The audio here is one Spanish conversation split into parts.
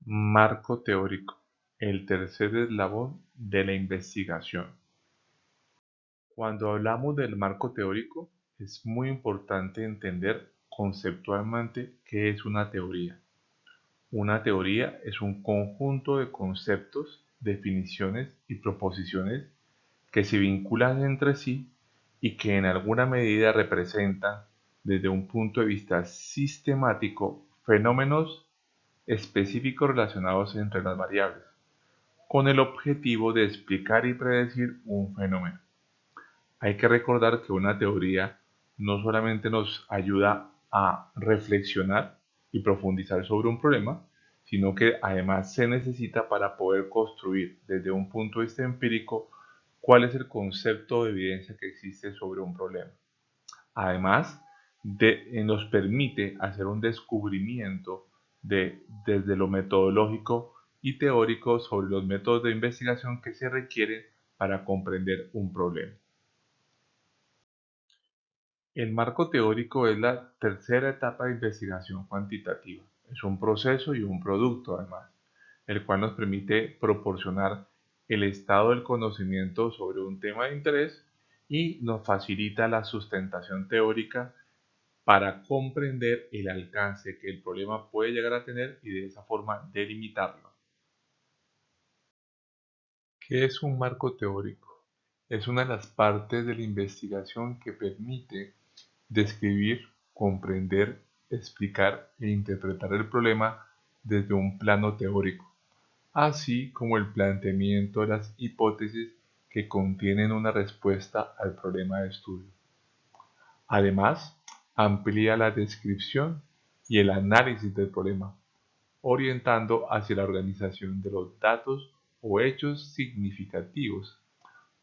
Marco teórico: el tercer eslabón de la investigación. Cuando hablamos del marco teórico, es muy importante entender conceptualmente qué es una teoría. Una teoría es un conjunto de conceptos, definiciones y proposiciones que se vinculan entre sí y que en alguna medida representan, desde un punto de vista sistemático, fenómenos específicos relacionados entre las variables, con el objetivo de explicar y predecir un fenómeno. Hay que recordar que una teoría no solamente nos ayuda a reflexionar y profundizar sobre un problema, sino que además se necesita para poder construir desde un punto de vista empírico cuál es el concepto de evidencia que existe sobre un problema. Además, nos permite hacer un descubrimiento desde lo metodológico y teórico sobre los métodos de investigación que se requieren para comprender un problema. El marco teórico es la tercera etapa de investigación cuantitativa. Es un proceso y un producto, además, el cual nos permite proporcionar el estado del conocimiento sobre un tema de interés y nos facilita la sustentación teórica para comprender el alcance que el problema puede llegar a tener y de esa forma delimitarlo. ¿Qué es un marco teórico? Es una de las partes de la investigación que permite describir, comprender, explicar e interpretar el problema desde un plano teórico, así como el planteamiento de las hipótesis que contienen una respuesta al problema de estudio. Además, amplía la descripción y el análisis del problema, orientando hacia la organización de los datos o hechos significativos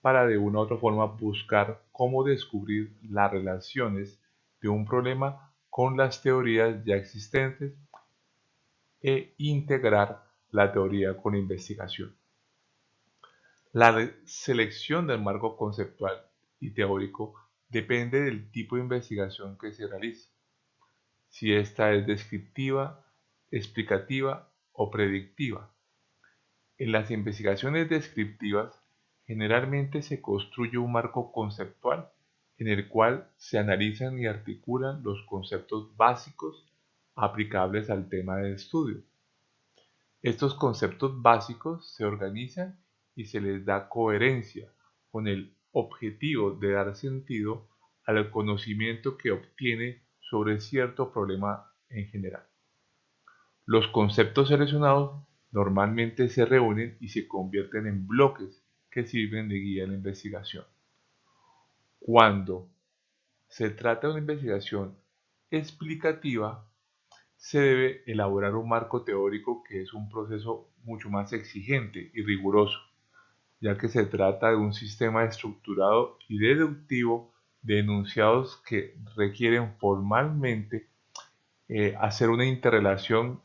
para de una u otra forma buscar cómo descubrir las relaciones de un problema con las teorías ya existentes e integrar la teoría con la investigación. La selección del marco conceptual y teórico depende del tipo de investigación que se realice, si esta es descriptiva, explicativa o predictiva. En las investigaciones descriptivas, generalmente se construye un marco conceptual en el cual se analizan y articulan los conceptos básicos aplicables al tema de estudio. Estos conceptos básicos se organizan y se les da coherencia con el objetivo de dar sentido al conocimiento que obtiene sobre cierto problema en general. Los conceptos seleccionados normalmente se reúnen y se convierten en bloques que sirven de guía a la investigación. Cuando se trata de una investigación explicativa, se debe elaborar un marco teórico que es un proceso mucho más exigente y riguroso, ya que se trata de un sistema estructurado y deductivo de enunciados que requieren formalmente hacer una interrelación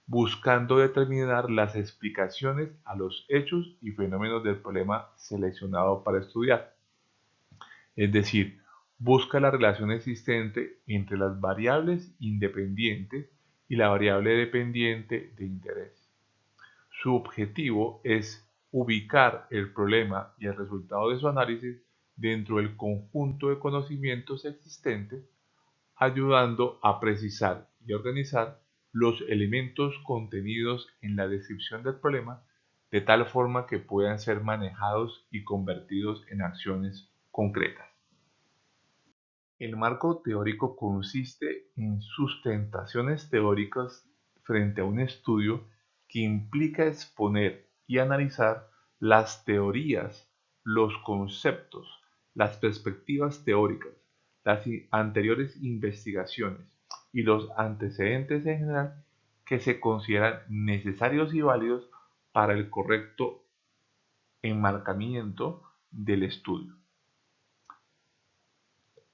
buscando determinar las explicaciones a los hechos y fenómenos del problema seleccionado para estudiar. Es decir, busca la relación existente entre las variables independientes y la variable dependiente de interés. Su objetivo es ubicar el problema y el resultado de su análisis dentro del conjunto de conocimientos existentes, ayudando a precisar y organizar los elementos contenidos en la descripción del problema de tal forma que puedan ser manejados y convertidos en acciones concretas. El marco teórico consiste en sustentaciones teóricas frente a un estudio que implica exponer y analizar las teorías, los conceptos, las perspectivas teóricas, las anteriores investigaciones y los antecedentes en general que se consideran necesarios y válidos para el correcto enmarcamiento del estudio.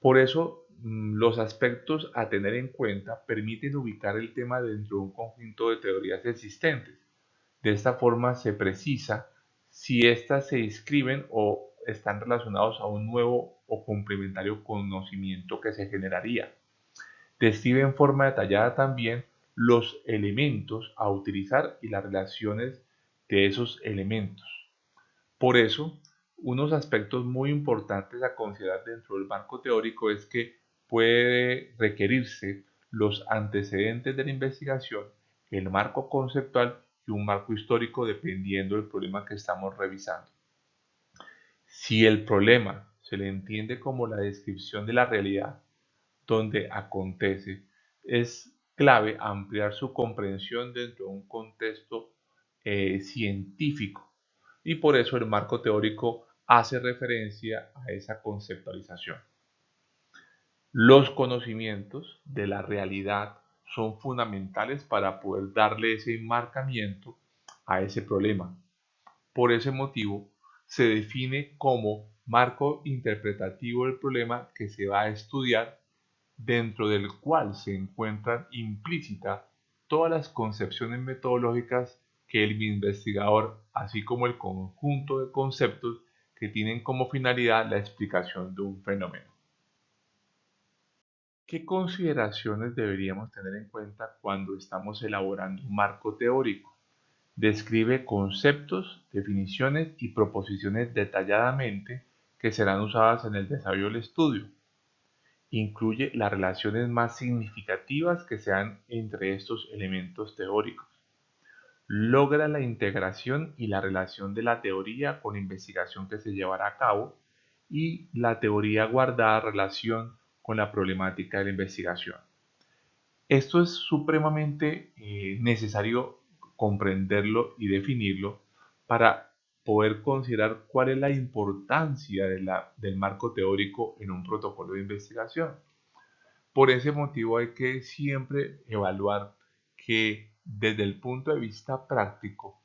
Por eso, los aspectos a tener en cuenta permiten ubicar el tema dentro de un conjunto de teorías existentes. De esta forma se precisa si éstas se inscriben o están relacionados a un nuevo o complementario conocimiento que se generaría. Describe en forma detallada también los elementos a utilizar y las relaciones de esos elementos. Por eso, unos aspectos muy importantes a considerar dentro del marco teórico es que puede requerirse los antecedentes de la investigación, el marco conceptual y un marco histórico dependiendo del problema que estamos revisando. Si el problema se le entiende como la descripción de la realidad donde acontece, es clave ampliar su comprensión dentro de un contexto científico y por eso el marco teórico hace referencia a esa conceptualización. Los conocimientos de la realidad son fundamentales para poder darle ese enmarcamiento a ese problema. Por ese motivo, se define como marco interpretativo del problema que se va a estudiar, dentro del cual se encuentran implícitas todas las concepciones metodológicas que el investigador, así como el conjunto de conceptos que tienen como finalidad la explicación de un fenómeno. ¿Qué consideraciones deberíamos tener en cuenta cuando estamos elaborando un marco teórico? Describe conceptos, definiciones y proposiciones detalladamente que serán usadas en el desarrollo del estudio. Incluye las relaciones más significativas que se dan entre estos elementos teóricos. Logra la integración y la relación de la teoría con la investigación que se llevará a cabo y la teoría guardada relación con la problemática de la investigación. Esto es supremamente necesario comprenderlo y definirlo para poder considerar cuál es la importancia del marco teórico en un protocolo de investigación. Por ese motivo hay que siempre evaluar que desde el punto de vista práctico,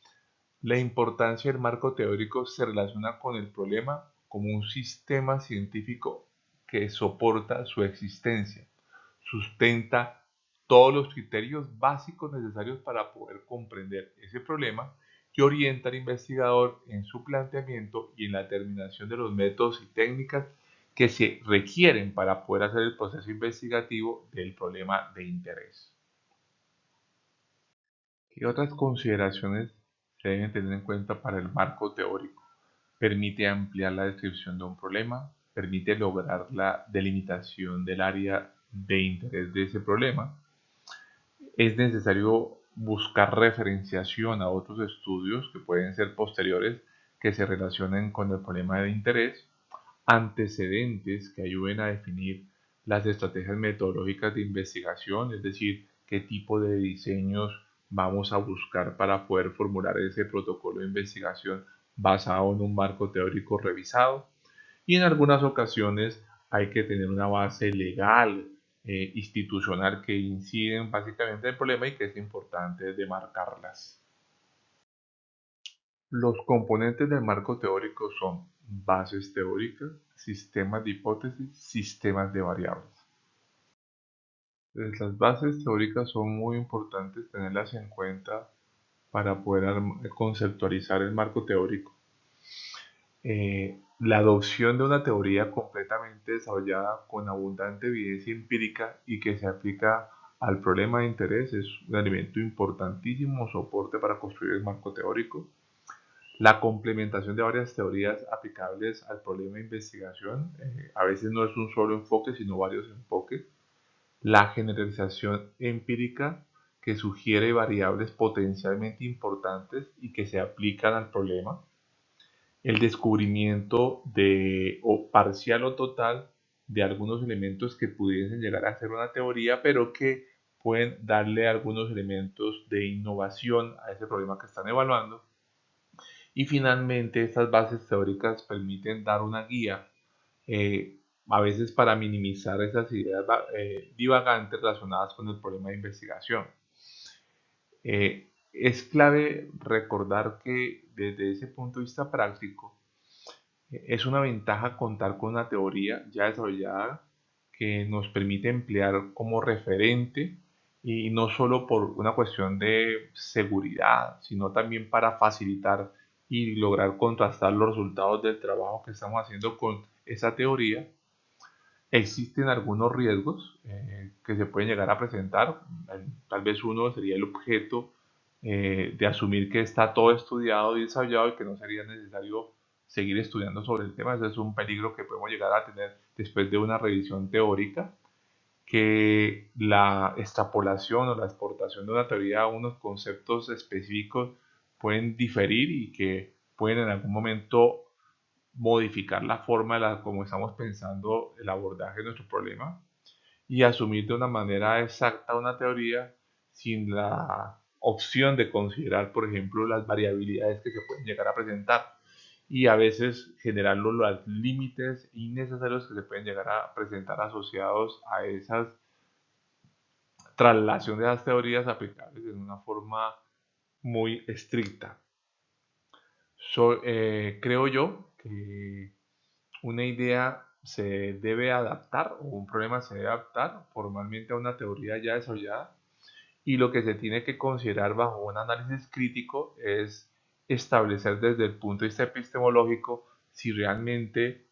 la importancia del marco teórico se relaciona con el problema como un sistema científico que soporta su existencia, sustenta todos los criterios básicos necesarios para poder comprender ese problema y orienta al investigador en su planteamiento y en la determinación de los métodos y técnicas que se requieren para poder hacer el proceso investigativo del problema de interés. ¿Qué otras consideraciones se deben tener en cuenta para el marco teórico? Permite ampliar la descripción de un problema, permite lograr la delimitación del área de interés de ese problema. Es necesario buscar referenciación a otros estudios que pueden ser posteriores que se relacionen con el problema de interés, antecedentes que ayuden a definir las estrategias metodológicas de investigación, es decir, qué tipo de diseños vamos a buscar para poder formular ese protocolo de investigación basado en un marco teórico revisado. Y en algunas ocasiones hay que tener una base legal, institucional que inciden básicamente en el problema y que es importante demarcarlas. Los componentes del marco teórico son bases teóricas, sistemas de hipótesis, sistemas de variables. Las bases teóricas son muy importantes tenerlas en cuenta para poder conceptualizar el marco teórico. La adopción de una teoría completamente desarrollada con abundante evidencia empírica y que se aplica al problema de interés es un elemento importantísimo, soporte para construir el marco teórico. La complementación de varias teorías aplicables al problema de investigación, a veces no es un solo enfoque, sino varios enfoques. La generalización empírica, que sugiere variables potencialmente importantes y que se aplican al problema. El descubrimiento de, o parcial o total, de algunos elementos que pudiesen llegar a ser una teoría, pero que pueden darle algunos elementos de innovación a ese problema que están evaluando. Y finalmente, estas bases teóricas permiten dar una guía, a veces para minimizar esas ideas divagantes relacionadas con el problema de investigación. Es clave recordar que desde ese punto de vista práctico, es una ventaja contar con una teoría ya desarrollada que nos permite emplear como referente y no solo por una cuestión de seguridad, sino también para facilitar y lograr contrastar los resultados del trabajo que estamos haciendo con esa teoría. Existen algunos riesgos que se pueden llegar a presentar. Tal vez uno sería el objeto de asumir que está todo estudiado y desarrollado y que no sería necesario seguir estudiando sobre el tema. Ese es un peligro que podemos llegar a tener después de una revisión teórica, que la extrapolación o la exportación de una teoría a unos conceptos específicos pueden diferir y que pueden en algún momento modificar la forma de como estamos pensando el abordaje de nuestro problema, y asumir de una manera exacta una teoría sin la opción de considerar, por ejemplo, las variabilidades que se pueden llegar a presentar, y a veces generar los límites innecesarios que se pueden llegar a presentar asociados a esas traslación de las teorías aplicables en una forma muy estricta. Creo yo que una idea se debe adaptar o un problema se debe adaptar formalmente a una teoría ya desarrollada, y lo que se tiene que considerar bajo un análisis crítico es establecer desde el punto de vista epistemológico si realmente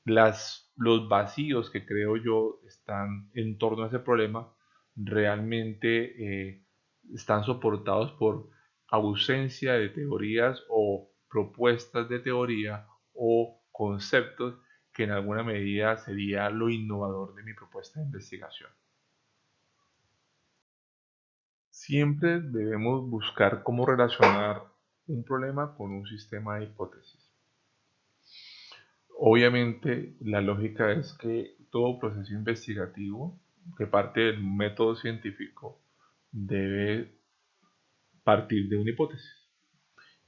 los vacíos que creo yo están en torno a ese problema realmente están soportados por ausencia de teorías o propuestas de teoría o conceptos, que en alguna medida sería lo innovador de mi propuesta de investigación. Siempre debemos buscar cómo relacionar un problema con un sistema de hipótesis. Obviamente, la lógica es que todo proceso investigativo que parte del método científico debe partir de una hipótesis.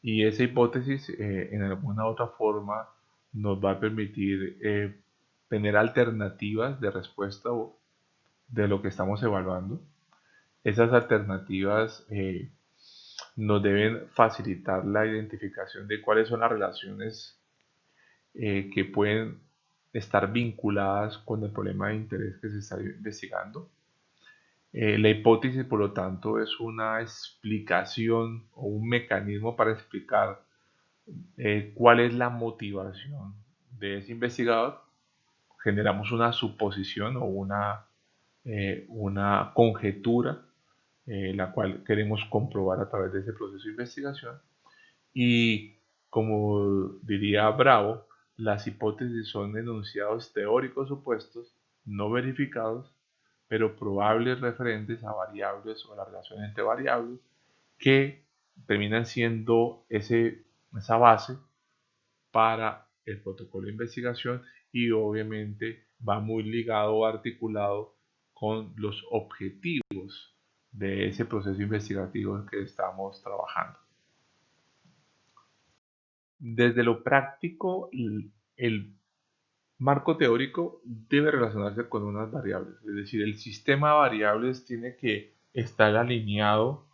Y esa hipótesis, en alguna otra forma, nos va a permitir tener alternativas de respuesta de lo que estamos evaluando. Esas alternativas nos deben facilitar la identificación de cuáles son las relaciones que pueden estar vinculadas con el problema de interés que se está investigando. La hipótesis, por lo tanto, es una explicación o un mecanismo para explicar cuál es la motivación de ese investigador. Generamos una suposición o una conjetura, la cual queremos comprobar a través de ese proceso de investigación. Y como diría Bravo, las hipótesis son enunciados teóricos supuestos, no verificados, pero probables referentes a variables o a la relación entre variables, que terminan siendo esa base para el protocolo de investigación, y obviamente va muy ligado o articulado con los objetivos de ese proceso investigativo en que estamos trabajando. Desde lo práctico, el marco teórico debe relacionarse con unas variables, es decir, el sistema de variables tiene que estar alineado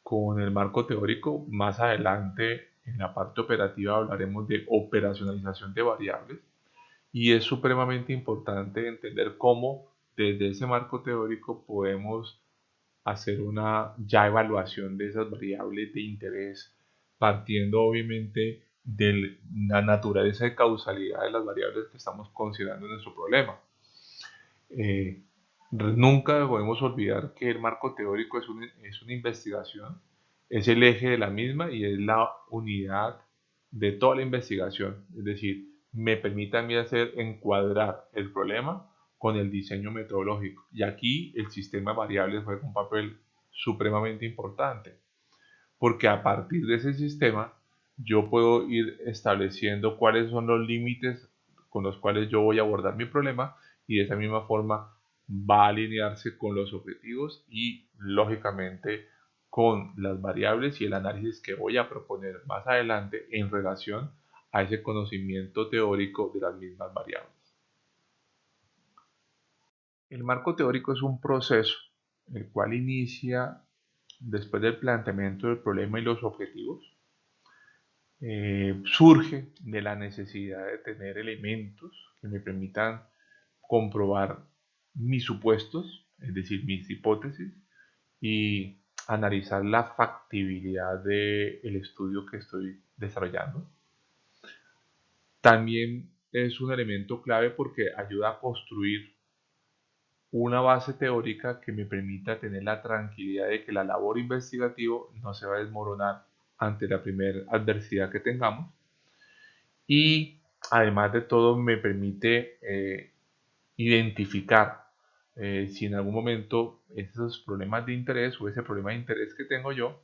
con el marco teórico. Más adelante, en la parte operativa, hablaremos de operacionalización de variables, y es supremamente importante entender cómo desde ese marco teórico podemos hacer una ya evaluación de esas variables de interés, partiendo obviamente de la naturaleza de causalidad de las variables que estamos considerando en nuestro problema. Eh, Nunca podemos olvidar que el marco teórico es una investigación, es el eje de la misma y es la unidad de toda la investigación. Es decir, me permite a mí encuadrar el problema con el diseño metodológico. Y aquí el sistema de variables juega un papel supremamente importante, porque a partir de ese sistema yo puedo ir estableciendo cuáles son los límites con los cuales yo voy a abordar mi problema, y de esa misma forma va a alinearse con los objetivos y lógicamente con las variables y el análisis que voy a proponer más adelante en relación a ese conocimiento teórico de las mismas variables. El marco teórico es un proceso el cual inicia después del planteamiento del problema y los objetivos. Surge de la necesidad de tener elementos que me permitan comprobar mis supuestos, es decir, mis hipótesis, y analizar la factibilidad del estudio que estoy desarrollando. También es un elemento clave porque ayuda a construir una base teórica que me permita tener la tranquilidad de que la labor investigativa no se va a desmoronar ante la primera adversidad que tengamos, y además de todo me permite identificar si en algún momento esos problemas de interés o ese problema de interés que tengo yo,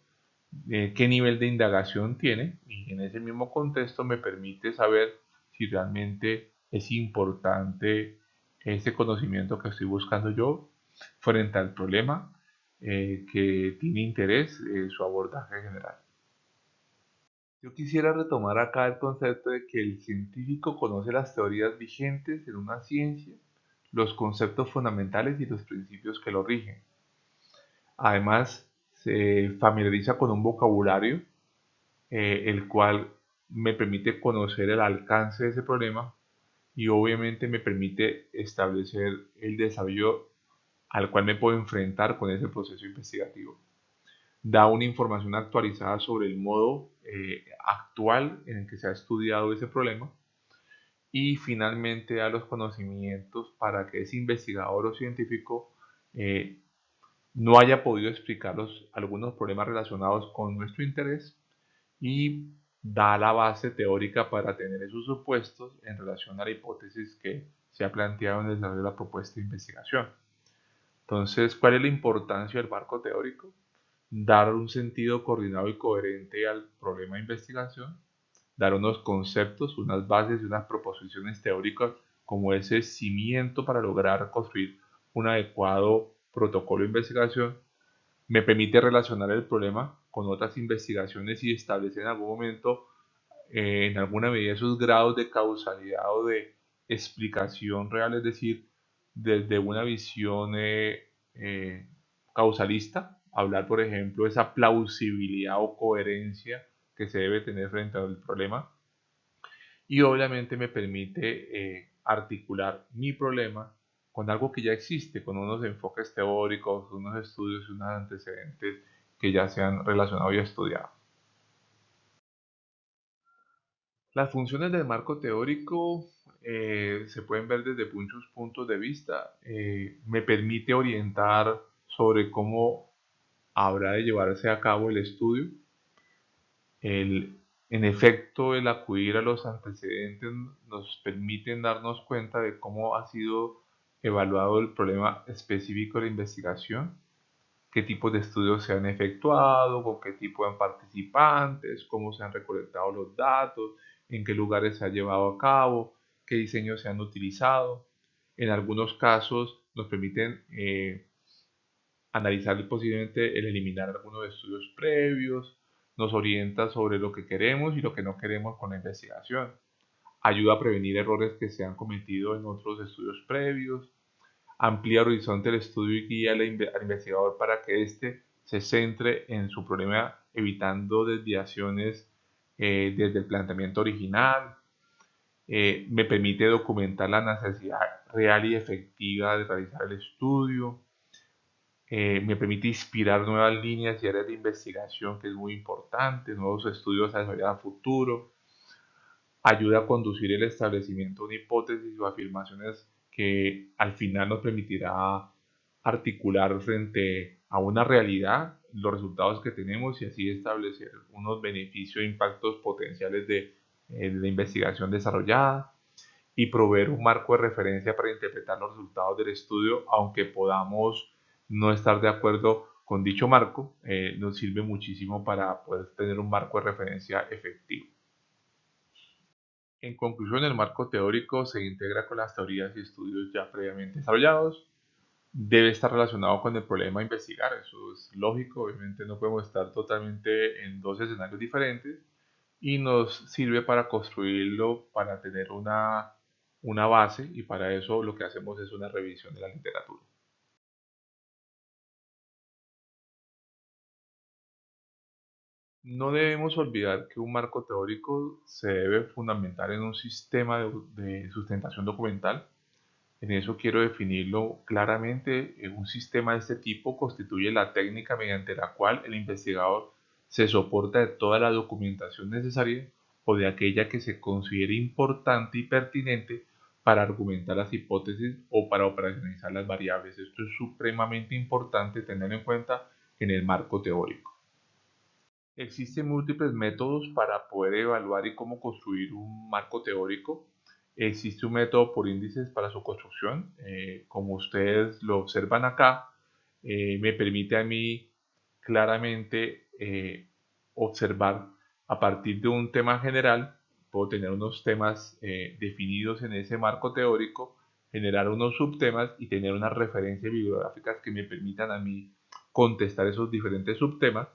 qué nivel de indagación tiene, y en ese mismo contexto me permite saber si realmente es importante ese conocimiento que estoy buscando yo frente al problema que tiene interés su abordaje general. Yo quisiera retomar acá el concepto de que el científico conoce las teorías vigentes en una ciencia, los conceptos fundamentales y los principios que lo rigen. Además, se familiariza con un vocabulario el cual me permite conocer el alcance de ese problema y obviamente me permite establecer el desarrollo al cual me puedo enfrentar con ese proceso investigativo. Da una información actualizada sobre el modo actual en el que se ha estudiado ese problema, y finalmente da los conocimientos para que ese investigador o científico eh, no haya podido explicar algunos problemas relacionados con nuestro interés, y da la base teórica para tener esos supuestos en relación a la hipótesis que se ha planteado en el desarrollo de la propuesta de investigación. Entonces, ¿cuál es la importancia del marco teórico? Dar un sentido coordinado y coherente al problema de investigación, dar unos conceptos, unas bases y unas proposiciones teóricas como ese cimiento para lograr construir un adecuado protocolo de investigación. Me permite relacionar el problema con otras investigaciones y establecer en algún momento, en alguna medida, esos grados de causalidad o de explicación real, es decir, desde una visión eh, causalista, hablar, por ejemplo, de esa plausibilidad o coherencia que se debe tener frente al problema, y obviamente me permite articular mi problema con algo que ya existe, con unos enfoques teóricos, unos estudios y unos antecedentes que ya se han relacionado y estudiado. Las funciones del marco teórico se pueden ver desde muchos puntos de vista. Me permite orientar sobre cómo habrá de llevarse a cabo el estudio. En efecto, el acudir a los antecedentes nos permite darnos cuenta de cómo ha sido evaluado el problema específico de la investigación, qué tipos de estudios se han efectuado, con qué tipo de participantes, cómo se han recolectado los datos, en qué lugares se ha llevado a cabo, qué diseños se han utilizado. En algunos casos nos permiten analizar posiblemente el eliminar algunos estudios previos, nos orienta sobre lo que queremos y lo que no queremos con la investigación, ayuda a prevenir errores que se han cometido en otros estudios previos, amplía el horizonte del estudio y guía al investigador para que éste se centre en su problema, evitando desviaciones desde el planteamiento original. Me permite documentar la necesidad real y efectiva de realizar el estudio. Me permite inspirar nuevas líneas y áreas de investigación, que es muy importante, nuevos estudios a desarrollar a futuro, ayuda a conducir el establecimiento de una hipótesis o afirmaciones que al final nos permitirá articular frente a una realidad los resultados que tenemos y así establecer unos beneficios e impactos potenciales de la investigación desarrollada, y proveer un marco de referencia para interpretar los resultados del estudio, aunque podamos no estar de acuerdo con dicho marco, nos sirve muchísimo para poder tener un marco de referencia efectivo. En conclusión, el marco teórico se integra con las teorías y estudios ya previamente desarrollados, debe estar relacionado con el problema a investigar, eso es lógico, obviamente no podemos estar totalmente en dos escenarios diferentes, y nos sirve para construirlo, para tener una base, y para eso lo que hacemos es una revisión de la literatura. No debemos olvidar que un marco teórico se debe fundamentar en un sistema de sustentación documental. En eso quiero definirlo claramente. Un sistema de este tipo constituye la técnica mediante la cual el investigador se soporta de toda la documentación necesaria o de aquella que se considere importante y pertinente para argumentar las hipótesis o para operacionalizar las variables. Esto es supremamente importante tener en cuenta en el marco teórico. Existen múltiples métodos para poder evaluar y cómo construir un marco teórico. Existe un método por índices para su construcción. Como ustedes lo observan acá, me permite a mí claramente observar a partir de un tema general. Puedo tener unos temas definidos en ese marco teórico, generar unos subtemas y tener unas referencias bibliográficas que me permitan a mí contestar esos diferentes subtemas.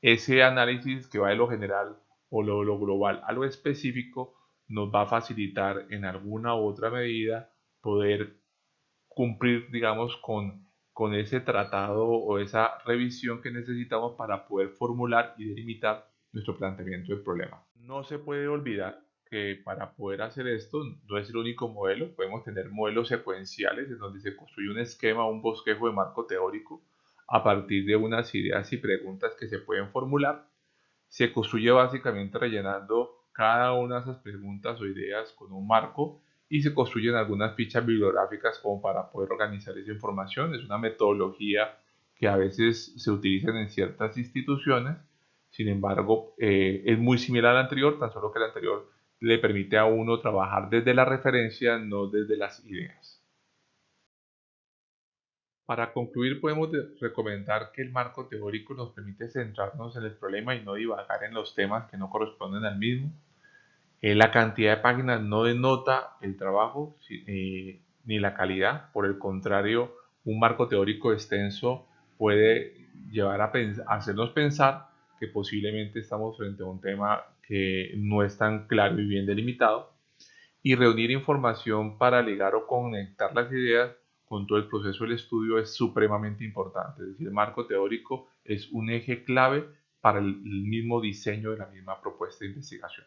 Ese análisis que va de lo general o lo global a lo específico nos va a facilitar en alguna u otra medida poder cumplir, digamos, con ese tratado o esa revisión que necesitamos para poder formular y delimitar nuestro planteamiento del problema. No se puede olvidar que para poder hacer esto no es el único modelo, podemos tener modelos secuenciales en donde se construye un esquema, un bosquejo de marco teórico a partir de unas ideas y preguntas que se pueden formular. Se construye básicamente rellenando cada una de esas preguntas o ideas con un marco y se construyen algunas fichas bibliográficas como para poder organizar esa información. Es una metodología que a veces se utiliza en ciertas instituciones, sin embargo es muy similar al anterior, tan solo que el anterior le permite a uno trabajar desde la referencia, no desde las ideas. Para concluir, podemos recomendar que el marco teórico nos permite centrarnos en el problema y no divagar en los temas que no corresponden al mismo. La cantidad de páginas no denota el trabajo ni la calidad. Por el contrario, un marco teórico extenso puede llevar a hacernos pensar que posiblemente estamos frente a un tema que no es tan claro y bien delimitado, y reunir información para ligar o conectar las ideas con todo el proceso del estudio es supremamente importante. Es decir, el marco teórico es un eje clave para el mismo diseño de la misma propuesta de investigación.